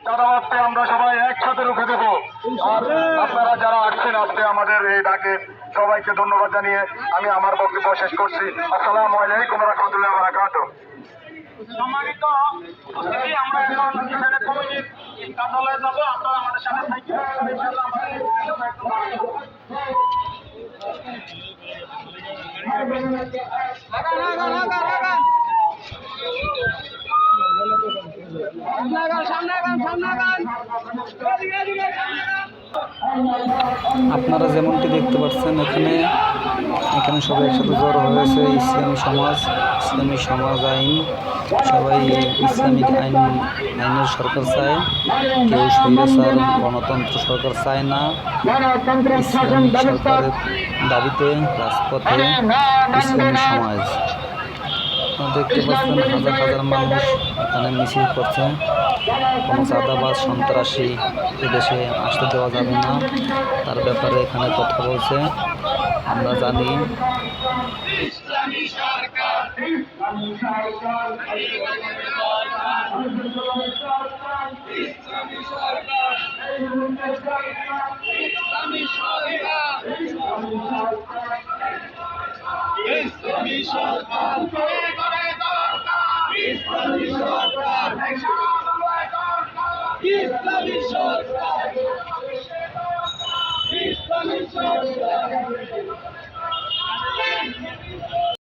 চাঁদাবাদকে আমরা সবাই একসাথে রুখে দেবো। আর আপনারা যারা আসছেন আজকে আমাদের এই ডাকে সবাইকে ধন্যবাদ জানিয়ে আমি আমার বক্তব্য শেষ করছি। আসসালামু আলাইকুম ওয়া রাহমাতুল্লাহি ওয়া বারাকাতুহু। সম্মানিত উপস্থিতি, আমরা এখন ইসলামিক কমিটির কার্যালয়ে যাবো। আপনারা আমাদের সাথে থাকবেন ইনশাআল্লাহ। আপনারা যেমনটি দেখতে পাচ্ছেন এখানে সবাই একসাথে জড়ো হয়েছে। ইসলামী সমাজ আইন, সবাই ইসলামিক আইনের সরকার চায়। কেউ স্বৈরাচার গণতন্ত্র সরকার চায় না। ইসলামিক সরকারের দাবিতে রাজপথে ইসলামী সমাজ। আপনারা দেখতে পাচ্ছেন হাজার হাজার মানুষ এখানে মিছিল করছে। কোনো চাঁদাবাজ সন্ত্রাসী এদেশে আসতে দেওয়া যাবে না, তার ব্যাপারে এখানে কথা বলছে। আমরা জানি ইসলামী সরকার